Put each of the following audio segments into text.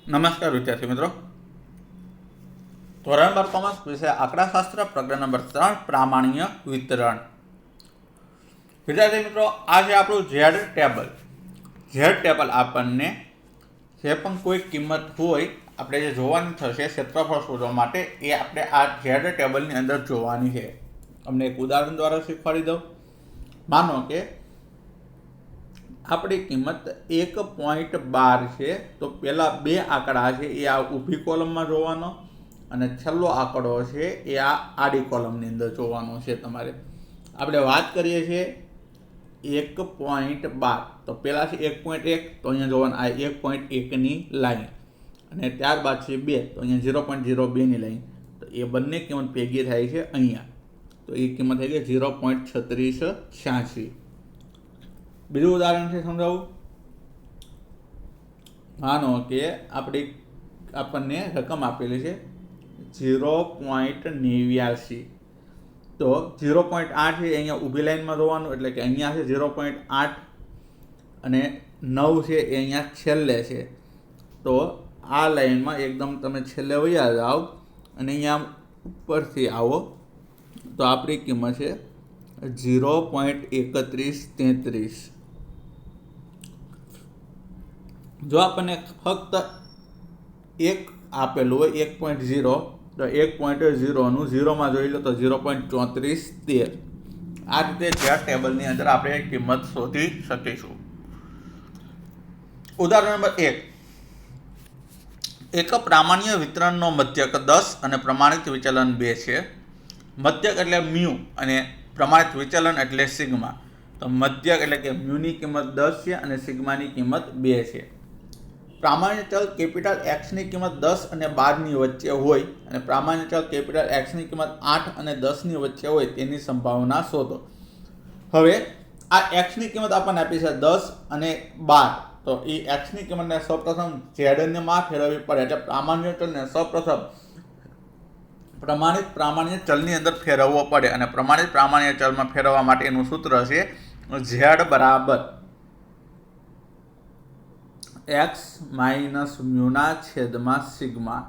નમસ્કાર વિદ્યાર્થી મિત્રો, ધોરણ 12 કોમર્સ વિષય આંકડાશાસ્ત્ર પ્રકરણ નંબર 3 પ્રામાણ્ય વિતરણ. વિદ્યાર્થી મિત્રો, આ છે આપણું ઝેડ ટેબલ. ઝેડ ટેબલ આપણને જે પણ કોઈ કિંમત હોય આપણે જે જોવાની થશે ક્ષેત્રફળ શોધવા માટે એ આપણે આ ઝેડ ટેબલની અંદર જોવાની છે. અમને એક ઉદાહરણ દ્વારા શીખવાડી દઉં. માનો કે આપણી કિંમત 1.12 છે, તો પહેલા બે આંકડા છે એ આ ઊભી કોલમમાં જોવાનો અને છેલ્લો આંકડો છે એ આ આડી કોલમની અંદર જોવાનો છે. તમારે આપણે વાત કરીએ છીએ 1.12, તો પહેલાં છે 1.1, તો અહીંયા જોવાનું આ 1.1ની લાઈન, અને ત્યારબાદ છે 2, તો અહીંયા 0.02ની લાઈન. તો એ બંને કિંમત ભેગી થાય છે અહીંયા, તો એ કિંમત થઈ ગઈ 0.3686. બીજું ઉદાહરણ છે સમજાવું. માનો કે આપણને રકમ આપેલી છે 0.89, તો 0.8 છે અહીંયા ઊભી લાઈનમાં જોવાનું, એટલે કે અહીંયા છે 0.8 અને 9 છે એ અહીંયા છેલ્લે છે. તો આ લાઈનમાં એકદમ તમે છેલ્લે વયા જાઓ અને અહીંયા ઉપરથી આવો તો આપણી કિંમત છે 0.3133. જો આપણને ફક્ત એક આપેલું હોય 1.0, તો 1.0નું 0માં જોઈ લો તો 0.3413. આ રીતે ઝેડ ટેબલની અંદર આપણે કિંમત શોધી શકીશું. ઉદાહરણ નંબર 1. એક પ્રામાણ્ય વિતરણનો મધ્યક 10 અને પ્રમાણિત વિચલન 2 છે. મધ્યક એટલે મ્યુ અને પ્રમાણિત વિચલન એટલે સિગ્મા. તો મધ્યક એટલે કે મ્યુની કિંમત 10 છે અને સિગ્માની કિંમત 2 છે. પ્રામાણ્ય ચલ કેપિટલ એક્સની કિંમત 10 અને 12ની વચ્ચે હોય અને પ્રામાણ્ય ચલ કેપિટલ એક્સની કિંમત 8 અને 10ની વચ્ચે હોય તેની સંભાવના શોધો. હવે આ એક્સની કિંમત આપણને આપી છે 10 અને 12, તો એ એક્સની કિંમતને સૌપ્રથમ ઝેડમાં ફેરવવી પડે, એટલે પ્રામાણ્ય ચલને સૌપ્રથમ પ્રામાણ્ય ચલની અંદર ફેરવવો પડે, અને પ્રામાણ્ય ચલમાં ફેરવવા માટેનું સૂત્ર છે ઝેડ બરાબર x માઇનસ મ્યુના છેદમાં સિગ્મા.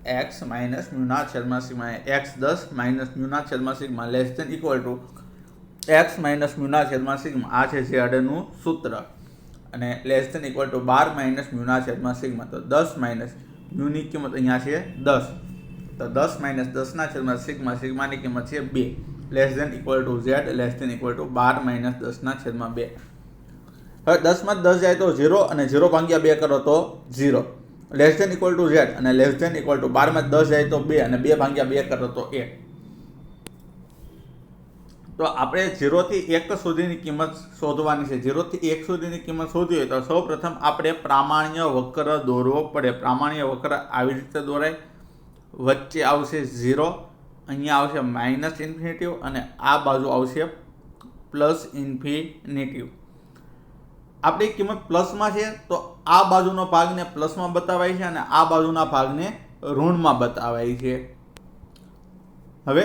x માઇનસ મ્યુના છેદમાં સિગ્મા, x 10 માઇનસ મ્યુના છેદમાં sigma less than equal to x minus મ્યુના છેદમાં સિગ્મા. આ છે ઝેડનું સૂત્ર, અને less than equal to 12 minus મ્યુના છેદમાં સિગ્મા. તો 10 માઇનસ મ્યુની કિંમત અહીંયા છે 10, તો 10 માઇનસ 10ના છેદમાં સિગ્મા, સિગ્માની કિંમત છે 2, less than equal to z less than equal to 12 minus 10ના છેદમાં 2. હવે 10માં 10 જાય તો 0 અને 0 ભાગ્યા 2 કરો તો 0, less than equal to z, અને લેસ ધેન ઇક્વલ ટુ 12માં 10 જાય તો 2 અને 2 ભાગ્યા 2 કરો તો 1. તો આપણે 0 થી 1 સુધીની કિંમત શોધવાની છે. 0 થી 1 સુધીની કિંમત શોધવી હોય તો સૌ પ્રથમ આપણે પ્રામાણ્ય વક્ર દોરવો પડે. પ્રામાણ્ય વક્ર આવી રીતે દોરાય. વચ્ચે આવશે 0, અહીંયા આવશે માઇનસ ઇન્ફિનિટિવ, અને આ બાજુ આવશે પ્લસ ઇન્ફિનિટિવ. આપણી કિંમત પ્લસમાં છે તો આ બાજુનો ભાગને પ્લસમાં બતાવાય છે અને આ બાજુના ભાગને ઋણમાં બતાવાય છે. હવે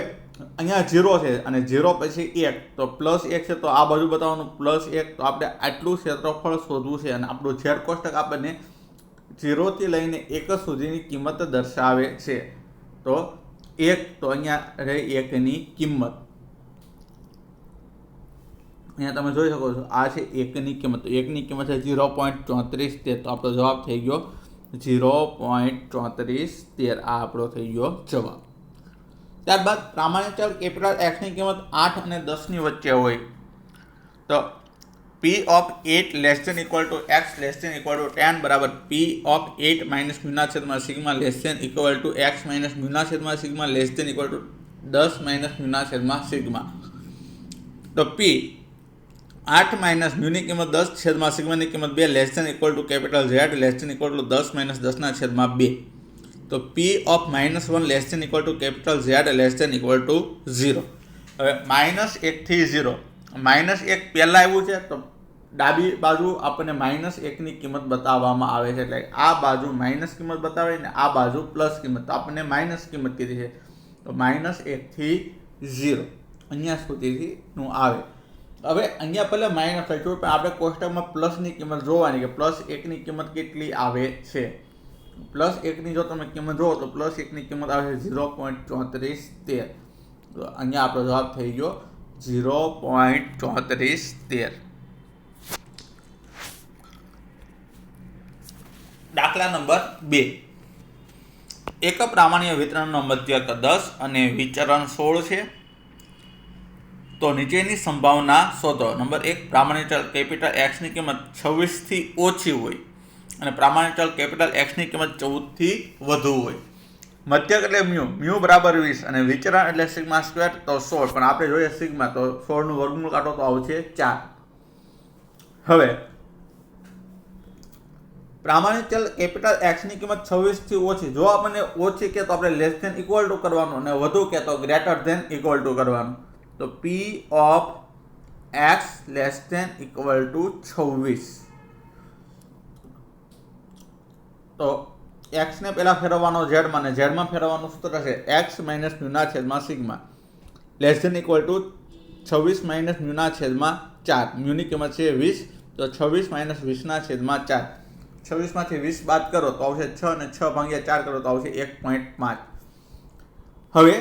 અહીંયા 0 છે અને 0 પછી 1, તો પ્લસ 1 છે તો આ બાજુ બતાવવાનું પ્લસ 1. તો આપણે આટલું ક્ષેત્રફળ શોધવું છે, અને આપણું ઝેડ કોષ્ટક આપણને 0 થી લઈને 1 સુધીની કિંમત દર્શાવે છે. તો 1, તો અહીંયા રહે 1ની કિંમત. અહીંયા તમે જોઈ શકો છો આ છે 1ની કિંમત. તો 1ની કિંમત છે 0.3413, તો આપણો જવાબ થઈ ગયો 0.3413. આ આપણો થઈ ગયો જવાબ. ત્યારબાદ પ્રામાણ્ય ચલ કેપિટલ એક્સની કિંમત 8 અને 10ની વચ્ચે હોય તો P of 8 less than equal to x less than equal to 10 બરાબર P of 8 માઇનસ મ્યુના છેદમાં sigma less than equal to x minus મ્યુના છેદમાં sigma less than equal to 10 minus મ્યુના છેદમાં સિગ્મા. તો P 8 માઇનસ મ્યુની કિંમત 10 છેદમાં સિગ્માની કિંમત 2 less than equal to capital z less than equal to 10 minus 10ના છેદમાં 2. તો P of -1 less than equal to capital z less than equal to 0. હવે -1 થી 0, -1 પહેલાં આવ્યું છે તો ડાબી બાજુ આપણને -1ની કિંમત બતાવવામાં આવે છે, એટલે આ બાજુ માઇનસ કિંમત બતાવે ને આ બાજુ પ્લસ કિંમત. તો આપણને માઇનસ કિંમત કીધી છે, તો -1 થી 0 અહીંયા સુધીનું આવે. હવે અહીંયા પહેલા માઇનસ લખ્યું પણ આપણે કોષ્ટકમાં પ્લસની કિંમત જોવાની કે +1ની કિંમત કેટલી આવે છે. પ્લસ 1ની જો તમે કિંમત જુઓ તો પ્લસ 1ની કિંમત આવે છે 0.3413. તો અહીંયા આપણો જવાબ થઈ ગયો 0.3413. દાખલા નંબર 2. એક પ્રામાણ્ય વિતરણનો મધ્યક 10 અને વિચરણ 16 છે. તો નીચેની સંભાવના શોધો. નંબર 1, પ્રામાણ્ય ચલ કેપિટલ એક્સ ની કિંમત 26 થી ઓછી હોય અને પ્રામાણ્ય ચલ કેપિટલ એક્સ ની કિંમત 14 થી વધુ હોય. મધ્યક એટલે મ્યુ બરાબર 20 અને વિચરણ એટલે સિગ્મા સ્ક્વેર તો 16. પણ આપણે જોઈએ સિગ્મા તો 16 નું વર્ગમૂળ કાઢો તો આવશે 4. હવે પ્રામાણિક ચલ કેપિટલ એક્સ ની કિંમત 26 થી ઓછી. જો આપણને ઓછી કે તો આપણે લેસ ધેન ઇક્વલ ટુ કરવાનું અને વધુ કે તો ગ્રેટર ધેન ઇક્વલ ટુ કરવાનું. તો P of x less than equal to 26. તો x ને પહેલા ફેરવવાનો z માં અને z માં ફેરવવાનું સૂત્ર છે x માઇનસ મ્યુના છેદમાં sigma less than equal to 26 minus મ્યુના છેદમાં 4. મ્યુની કિંમત છે 20. તો 26 માઇનસ 20 ના છેદમાં 4. 26 માંથી 20 બાદ કરો તો આવશે 6 અને 6 ભાગ્યા 4 કરો તો આવશે 1.5. હવે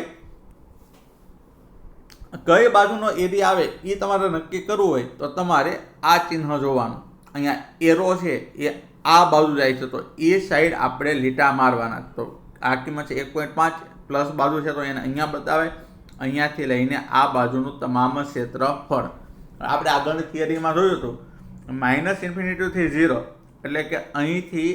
કઈ બાજુનો એરિયા આવે એ તમારે નક્કી કરવું હોય તો તમારે આ ચિહ્ન જોવાનું. અહીંયા એરો છે એ આ બાજુ જાય છે તો એ સાઈડ આપણે લીટા મારવાના. તો આ કિંમત છે 1.5 પ્લસ બાજુ છે તો એને અહીંયા બતાવે. અહીંયાથી લઈને આ બાજુનું તમામ ક્ષેત્રફળ આપણે આગળની થિયરીમાં જોયું હતું -∞ થી 0 એટલે કે અહીંથી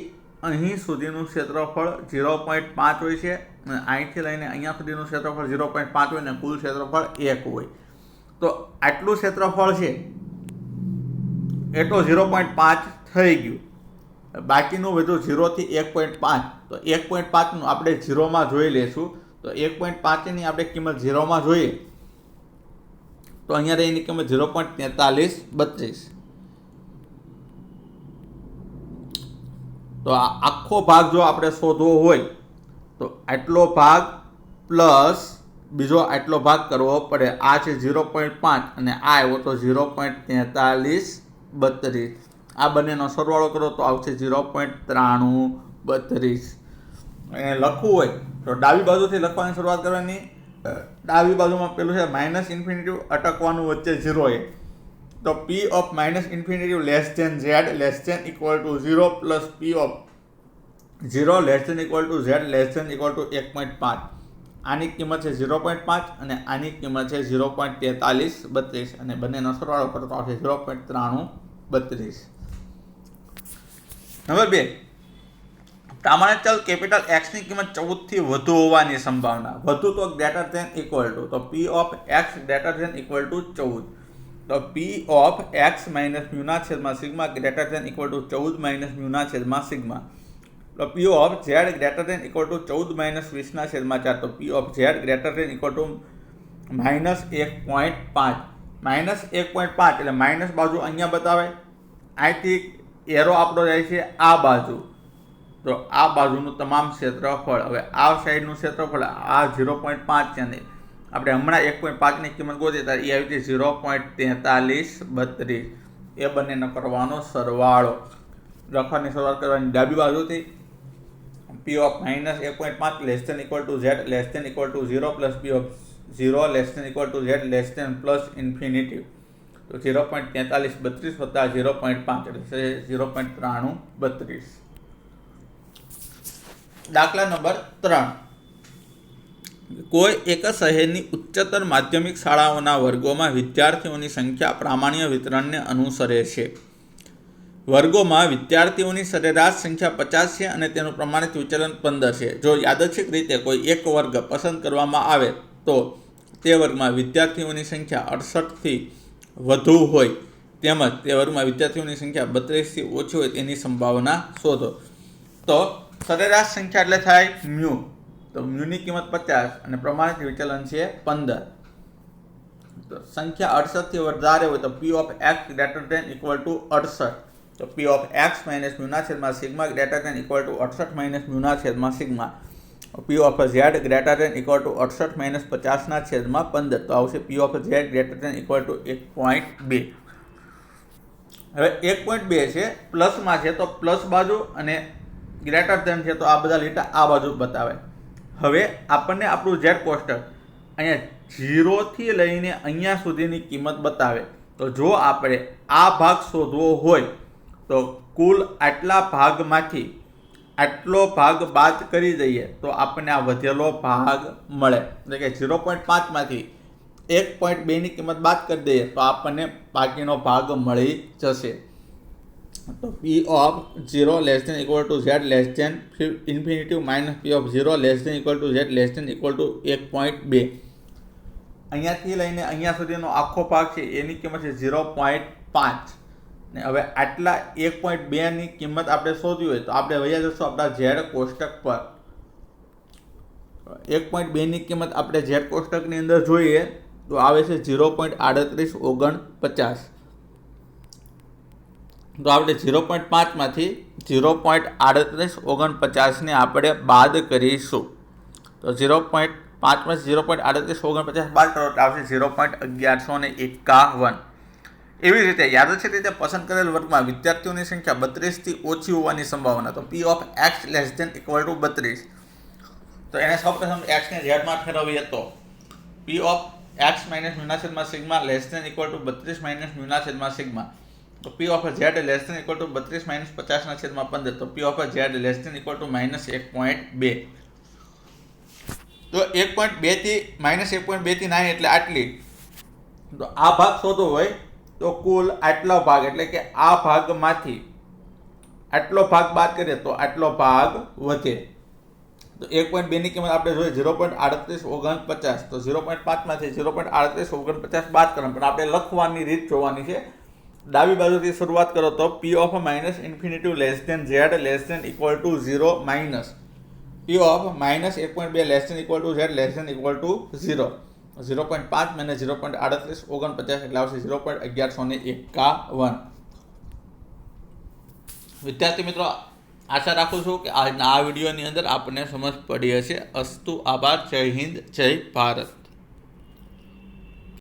અહીં સુધીનું ક્ષેત્રફળ 0.5 હોય છે અને અહીંથી લઈને અહીંયા સુધીનું ક્ષેત્રફળ 0.5 હોય ને કુલ ક્ષેત્રફળ 1 હોય. તો આટલું ક્ષેત્રફળ છે એ તો 0.5 થઈ ગયું. બાકીનું વધુ 0 થી 1.5. તો 1.5 નું આપણે 0 માં જોઈ લેશું. તો 1.5 ની આપણે કિંમત 0 માં જોઈએ તો અહીંયા એની કિંમત 0.4332. તો આ આખો ભાગ જો આપણે શોધવો હોય તો આટલો ભાગ પ્લસ બીજો આટલો ભાગ કરવો પડે. આ છે 0.5 અને આ આવ્યો તો 0.4332. આ બંનેનો સરવાળો કરો તો આવશે 0.9332. એને લખવું હોય તો ડાબી બાજુથી લખવાની શરૂઆત કરવાની. ડાબી બાજુમાં પેલું છે -∞ અટકવાનું વચ્ચે 0 એ. તો P of -∞ less than z less than equal to 0 plus P of 0 less than equal to z less than equal to 1.5. આની કિંમત છે 0.5 અને આની કિંમત છે 0.4332 અને બંનેનો સરવાળો કરો તો આવશે 0.9332. નંબર 2, પ્રામાણિક ચલ કેપિટલ એક્સ ની કિંમત 14 થી વધુ હોવાની સંભાવના. વધુ તો ગ્રેટર ધેન ઇક્વલ ટુ. તો P of x greater than equal to 14. તો P ઓફ x માઇનસ મ્યુના છેદમાં sigma greater than equal to 14 minus મ્યુના છેદમાં સિગ્મા. તો P of z greater than equal to 14 minus 20 ના છેદમાં 4. તો P of z greater than equal to -1.5. -1.5 એટલે માઇનસ બાજુ અહીંયા બતાવે. અહીંથી એરો આપણો જાય છે આ બાજુ. તો આ બાજુનું તમામ ક્ષેત્રફળ. હવે આ સાઈડનું ક્ષેત્રફળ આ 0.5 છે ને આપણે હમણાં 1.5 ની કિંમત ગોતી ત્યારે એ આવી હતી 0.4332. એ બંનેનો કરવાનો સરવાળો. લખવાની શરૂઆત કરવાની ડાબી બાજુથી. P of -1.5 less than equal to z less than equal to 0 plus P of 0 less than equal to z less than plus infinity. તો 0.4332 વત્તા 0.5 એટલે 0.9332. દાખલા નંબર 3. કોઈ એક શહેરની ઉચ્ચતર માધ્યમિક શાળાઓના વર્ગોમાં વિદ્યાર્થીઓની સંખ્યા પ્રામાણ્ય વિતરણને અનુસરે છે. વર્ગોમાં વિદ્યાર્થીઓની સરેરાશ સંખ્યા 50 છે અને તેનું પ્રમાણિત વિચલન 15 છે. જો યાદચ્છિક રીતે કોઈ એક વર્ગ પસંદ કરવામાં આવે તો તે વર્ગમાં વિદ્યાર્થીઓની સંખ્યા 68 થી વધુ હોય તેમજ તે વર્ગમાં વિદ્યાર્થીઓની સંખ્યા 32 થી ઓછી હોય તેની સંભાવના શોધો. તો સરેરાશ સંખ્યા એટલે થાય મ્યુ. તો મ્યુની કિંમત 50 અને પ્રમાણિત વિચલન છે 15. તો સંખ્યા 68 થી વધારે હોય તો P of x greater than equal to 68. તો P ઓફ x માઇનસ મ્યુના છેદમાં sigma greater than equal to 68 minus મ્યુના છેદમાં sigma. P of z greater than equal to 68 minus 50 ના છેદમાં 15. તો આવશે P of z greater than equal to 1.2. હવે 1.2 છે પ્લસમાં છે તો પ્લસ બાજુ અને ગ્રેટર ધેન છે તો આ બધા લીટા આ બાજુ બતાવે. હવે આપણને આપણું ઝેડ કોષ્ટક અહીંયા 0 થી લઈને અહીંયા સુધીની કિંમત બતાવે. તો જો આપણે આ ભાગ શોધવો હોય તો કુલ આટલા ભાગમાંથી આટલો ભાગ બાદ કરી દઈએ તો આપણને આ વધેલો ભાગ મળે. એટલે કે 0.5 માંથી 1.2 ની કિંમત બાદ કરી દઈએ તો આપણને બાકીનો ભાગ મળી જશે. તો P of 0 less than equal to Z less than infinitive minus P of 0 less than equal to Z less than equal to 1.2. અહીંયાથી લઈને અહીંયા સુધીનો આખો ભાગ છે એની કિંમત છે 0.5 ને હવે આટલા 1.2 ની કિંમત આપણે શોધવી હોય તો આપણે વયા જશું આપણા ઝેડ કોષ્ટક પર. 1.2 ની કિંમત આપણે ઝેડ કોષ્ટકની અંદર જોઈએ તો આવે છે 0.3849. તો આપણે 0.5 માંથી 0.3849 ને આપણે બાદ કરીશું. તો 0.5 માંથી 0.3849 બાદ કરો તો આવશે 0.1151. એવી રીતે યાદચ્છિક રીતે પસંદ કરેલ વર્ગમાં વિદ્યાર્થીઓની સંખ્યા 32 થી ઓછી હોવાની સંભાવના. તો P of x less than equal to 32. તો એને સૌપ્રથમ x ને z માં ફેરવીએ તો P of x minus મ્યુના છેદમાં sigma less than equal to 32 minus મ્યુના છેદમાં સિગ્મા. તો P of z less than equal to 32 minus 50 ના છેદમાં 15. તો P of z less than equal to minus 1.2. તો 1.2 થી minus 1.2 થી 9 એટલે આટલી. તો આ ભાગ શોધવો હોય તો કુલ આટલો ભાગ એટલે કે આ ભાગમાંથી આટલો ભાગ બાદ કરીએ તો આટલો ભાગ વધે. તો 1.2 ની કિંમત આપણે જોઈએ 0.3849. તો 0.5 માંથી 0.3849 બાદ કરવાનું પણ આપણે લખવાની રીત જોવાની છે. ડાબી બાજુથી શરૂઆત કરો તો P of minus infinitive less than Z less than equal to 0 minus P of minus 1.2 less than equal to Z less than equal to 0. 0.5 minus 0.3849 એટલે આવશે 0.1151. વિદ્યાર્થી મિત્રો, આશા રાખું છું કે આજના આ વિડીયોની અંદર આપણને સમજ પડી હશે. અસ્તુ, આભાર. જય હિન્દ, જય ભારત.